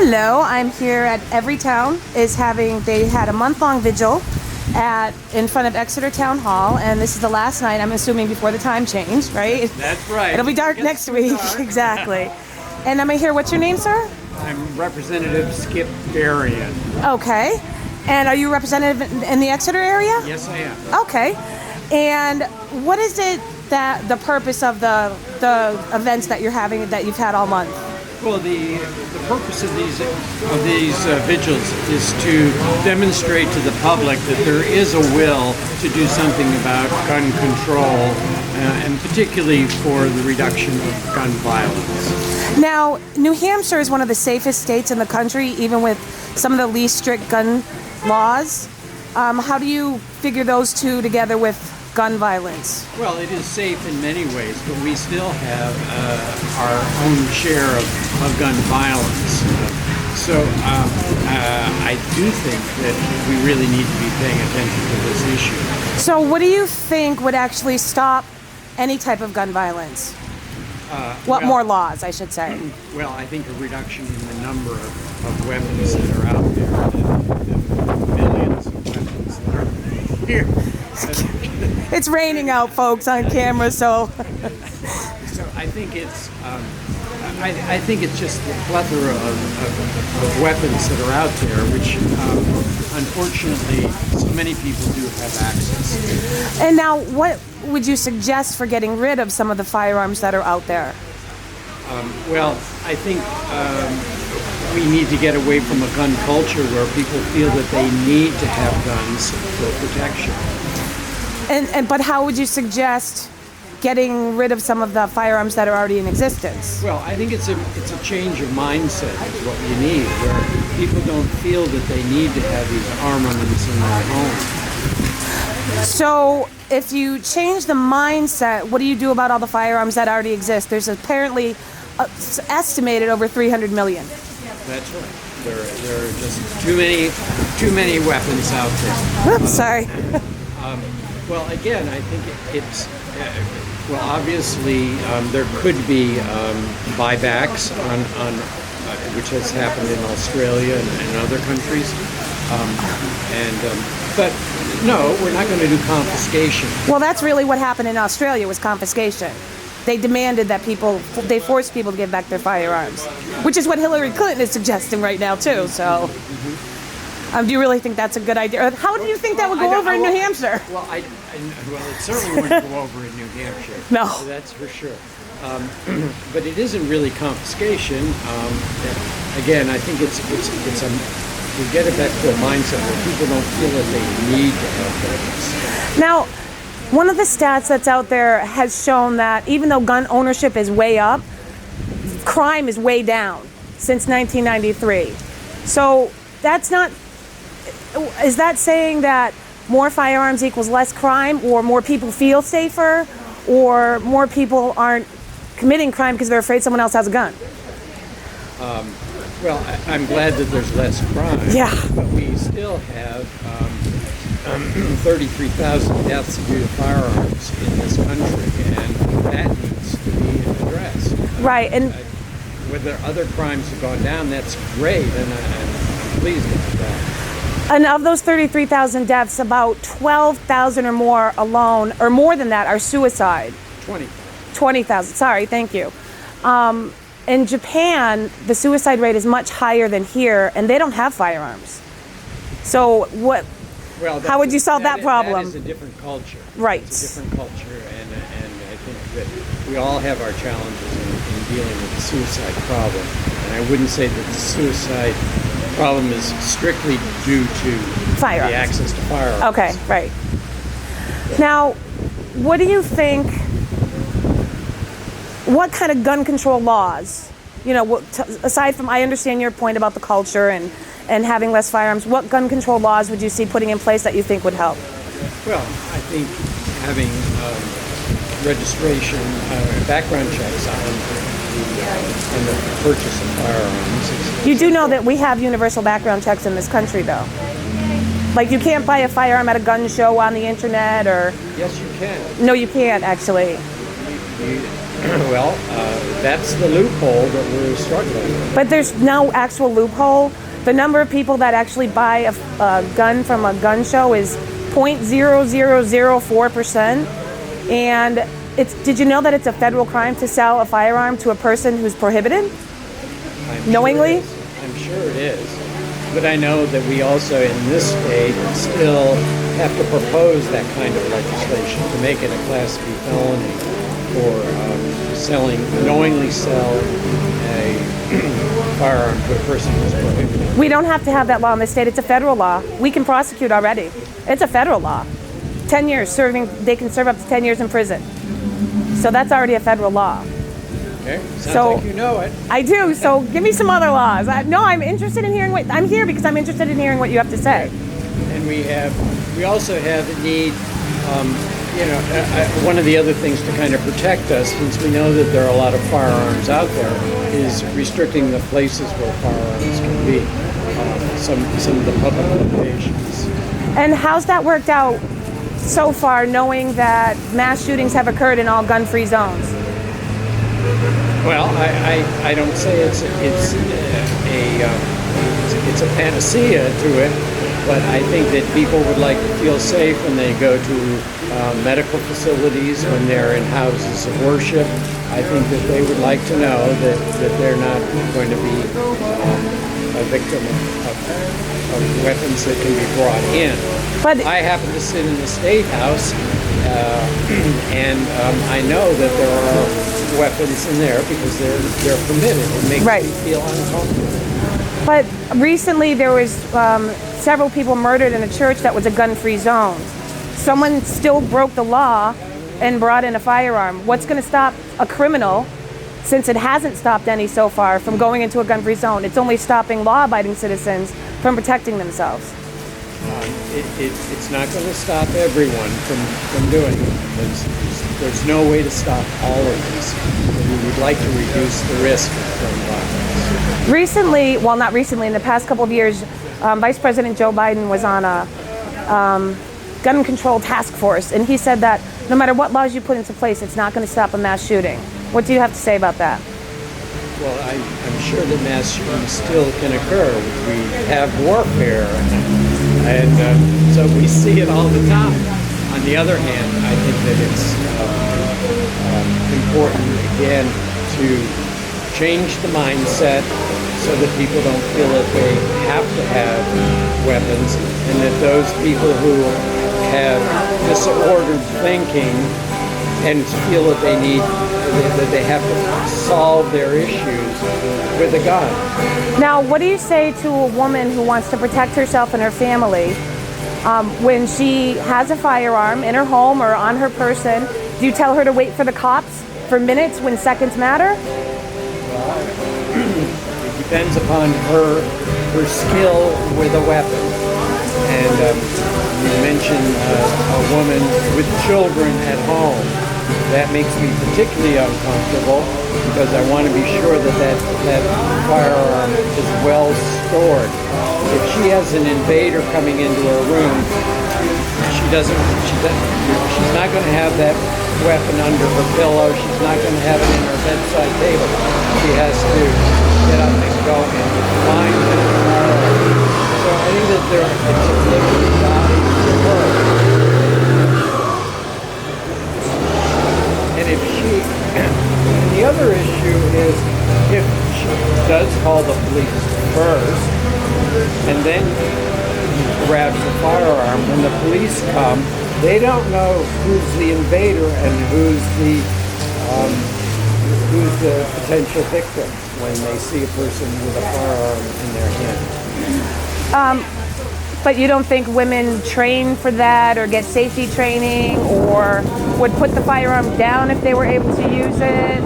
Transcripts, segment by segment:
Hello, I'm here at Everytown they had a month-long vigil in front of Exeter Town Hall, and this is the last night, I'm assuming, before the time change, right? That's right. It'll be dark next week. Dark. Exactly. And I'm here, what's your name, sir? I'm Representative Skip Darien. Okay. And are you representative in the Exeter area? Yes, I am. Okay. And what is it that the purpose of the events that you're having, that you've had all month? Well, the purpose of these vigils is to demonstrate to the public that there is a will to do something about gun control, and particularly for the reduction of gun violence. Now, New Hampshire is one of the safest states in the country, even with some of the least strict gun laws. How do you figure those two together with gun violence? Well, it is safe in many ways, but we still have our own share of gun violence. I do think that we really need to be paying attention to this issue. So what do you think would actually stop any type of gun violence? More laws, I should say? Well, I think a reduction in the number of weapons that are out there, the millions of weapons that are here. It's raining out, folks, on camera, so. So I think it's just the plethora of weapons that are out there, which unfortunately so many people do have access to. And now, what would you suggest for getting rid of some of the firearms that are out there? Well, I think we need to get away from a gun culture where people feel that they need to have guns for protection. But how would you suggest getting rid of some of the firearms that are already in existence? Well, I think it's a change of mindset is what you need, where people don't feel that they need to have these armaments in their home. So if you change the mindset, what do you do about all the firearms that already exist? There's apparently estimated over 300 million. That's right. There are just too many weapons out there. Oops, sorry. Well, again, I think it's obviously there could be buybacks on which has happened in Australia and other countries, but no, we're not going to do confiscation. Well, that's really what happened in Australia, was confiscation. They demanded that they forced people to give back their firearms, which is what Hillary Clinton is suggesting right now too. So. Do you really think that's a good idea? How do you think that would go over in New Hampshire? Well, it certainly wouldn't go over in New Hampshire. No. That's for sure. But it isn't really confiscation. Again, I think we get it back to a mindset where people don't feel that they need to have guns. Now, one of the stats that's out there has shown that even though gun ownership is way up, crime is way down since 1993. So is that saying that more firearms equals less crime, or more people feel safer, or more people aren't committing crime because they're afraid someone else has a gun? Well, I'm glad that there's less crime. Yeah. But we still have 33,000 deaths due to firearms in this country, and that needs to be addressed. Right, and whether other crimes have gone down, that's great, and I'm pleased with that. And of those 33,000 deaths, about 12,000 or more alone, or more than that, are suicide. 20,000, sorry, thank you. In Japan, the suicide rate is much higher than here, and they don't have firearms. So how would you solve that problem? That is a different culture. Right. It's a different culture, and I think that we all have our challenges in dealing with the suicide problem. And I wouldn't say that the suicide problem is strictly due to firearms. The access to firearms. Okay, right. Now, what do you think, what kind of gun control laws, aside from, I understand your point about the culture and having less firearms, what gun control laws would you see putting in place that you think would help? Well, I think having registration, background checks on the purchase of firearms. You do know that we have universal background checks in this country, though. Like, you can't buy a firearm at a gun show on the internet, or... Yes, you can. No, you can't, actually. that's the loophole that we're struggling with. But there's no actual loophole. The number of people that actually buy a gun from a gun show is 0.0004%. And did you know that it's a federal crime to sell a firearm to a person who's prohibited? Knowingly? I'm sure it is. But I know that we also, in this state, still have to propose that kind of legislation to make it a Class B felony for knowingly sell a firearm to a person who's prohibited. We don't have to have that law in this state. It's a federal law. We can prosecute already. It's a federal law. 10 years serving, they can serve up to 10 years in prison. So that's already a federal law. Okay, sounds like you know it. I do, so give me some other laws. I'm interested in hearing I'm here because I'm interested in hearing what you have to say. And we also have the need, one of the other things to kind of protect us, since we know that there are a lot of firearms out there, is restricting the places where firearms can be, some of the public locations. And how's that worked out so far, knowing that mass shootings have occurred in all gun-free zones? Well, I don't say it's a panacea to it, but I think that people would like to feel safe when they go to medical facilities, when they're in houses of worship. I think that they would like to know that they're not going to be a victim of weapons that can be brought in. But I happen to sit in the State House, and I know that there are weapons in there because they're permitted. It makes me feel uncomfortable. But recently there was several people murdered in a church that was a gun-free zone. Someone still broke the law and brought in a firearm. What's going to stop a criminal, since it hasn't stopped any so far, from going into a gun-free zone? It's only stopping law-abiding citizens from protecting themselves. It's not going to stop everyone from doing it. There's no way to stop all of this. We would like to reduce the risk from violence. Recently, well, not recently, in the past couple of years, Vice President Joe Biden was on a gun control task force, and he said that no matter what laws you put into place, it's not going to stop a mass shooting. What do you have to say about that? Well, I'm sure that mass shootings still can occur. We have warfare, and so we see it all the time. On the other hand, I think that it's important, again, to change the mindset so that people don't feel that they have to have weapons, and that those people who have disordered thinking and feel that they have to solve their issues with a gun. Now, what do you say to a woman who wants to protect herself and her family when she has a firearm in her home or on her person? Do you tell her to wait for the cops for minutes when seconds matter? Well, it depends upon her skill with a weapon. And you mentioned a woman with children at home. That makes me particularly uncomfortable because I want to be sure that firearm is well stored. If she has an invader coming into her room, she's not going to have that weapon under her pillow. She's not going to have it in her bedside table. She has to get up and go and find it. So I think that it's a limited body to work. And the other issue is if she does call the police first and then grabs the firearm, when the police come, they don't know who's the invader and who's the potential victim when they see a person with a firearm in their hand. But you don't think women train for that or get safety training or would put the firearm down if they were able to use it?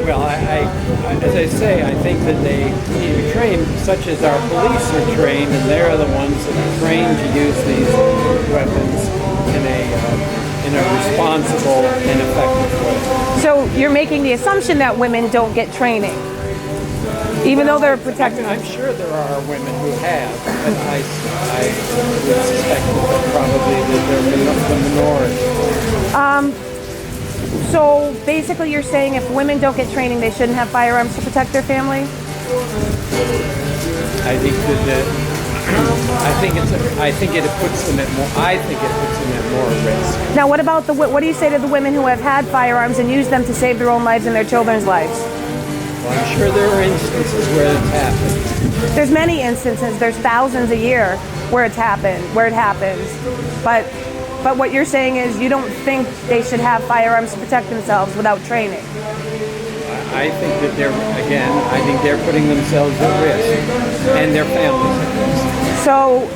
Well, as I say, I think that they need to be trained, such as our police are trained, and they're the ones that are trained to use these weapons in a responsible and effective way. So you're making the assumption that women don't get training, even though they're protected? I'm sure there are women who have, but I would suspect that probably that they're the minority. So basically you're saying if women don't get training, they shouldn't have firearms to protect their family? I think I think it puts them at more risk. Now what do you say to the women who have had firearms and used them to save their own lives and their children's lives? Well, I'm sure there are instances where it's happened. There's many instances, there's thousands a year where it happens. But what you're saying is you don't think they should have firearms to protect themselves without training. I think that they're putting themselves at risk and their families at risk. So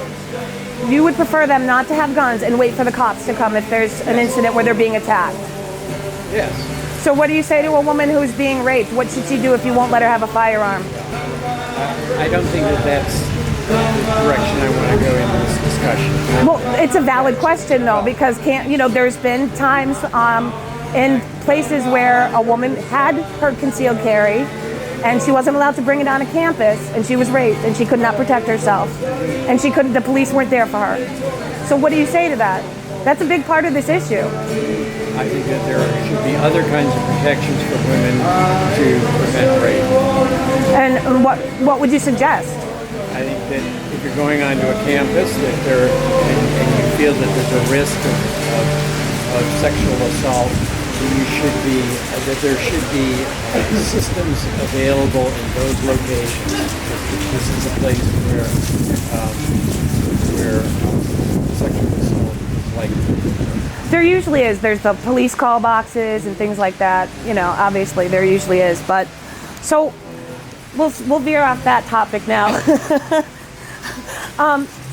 you would prefer them not to have guns and wait for the cops to come if there's an incident where they're being attacked? Yes. So what do you say to a woman who's being raped? What should she do if you won't let her have a firearm? I don't think that's the direction I want to go in this discussion. Well, it's a valid question though, because there's been times in places where a woman had her concealed carry and she wasn't allowed to bring it on a campus and she was raped and she could not protect herself and the police weren't there for her. So what do you say to that? That's a big part of this issue. I think that there should be other kinds of protections for women to prevent rape. And what would you suggest? I think that if you're going onto a campus and you feel that there's a risk of sexual assault, there should be systems available in those locations. This is a place where sexual assault is likely. There usually is. There's the police call boxes and things like that. Obviously there usually is. But so we'll veer off that topic now.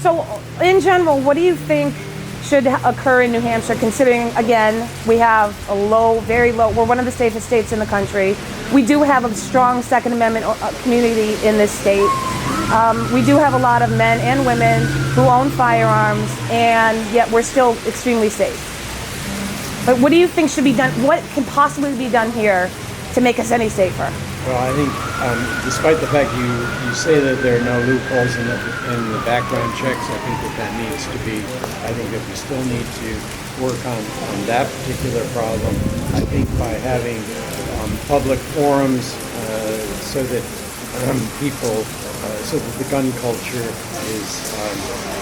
So in general, what do you think should occur in New Hampshire, considering, again, we have very low, we're one of the safest states in the country. We do have a strong Second Amendment community in this state. We do have a lot of men and women who own firearms, and yet we're still extremely safe. But what do you think should be done? What can possibly be done here to make us any safer? Well, I think, despite the fact you say that there are no loopholes in the background checks, I think that needs to be. I think that we still need to work on that particular problem. I think by having public forums so that so that the gun culture is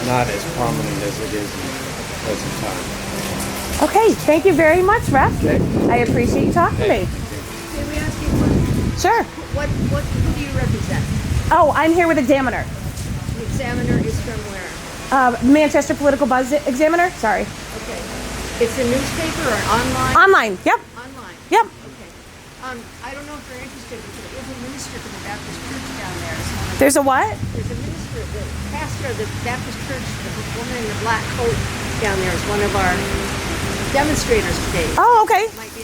not as prominent as it is in the present time. Okay, thank you very much, Rep. Okay. I appreciate you talking to me. Can we ask you a question? Sure. Who do you represent? Oh, I'm here with Examiner. The Examiner is from where? Manchester Political Buzz Examiner. Sorry. Okay. It's a newspaper or online? Online. Yep. Online. Yep. Okay. I don't know if you're interested, but there's a minister for the Baptist Church down there. There's a what? There's a minister, the pastor of the Baptist Church, the woman in the black coat down there is one of our demonstrators today. Oh, okay. Might be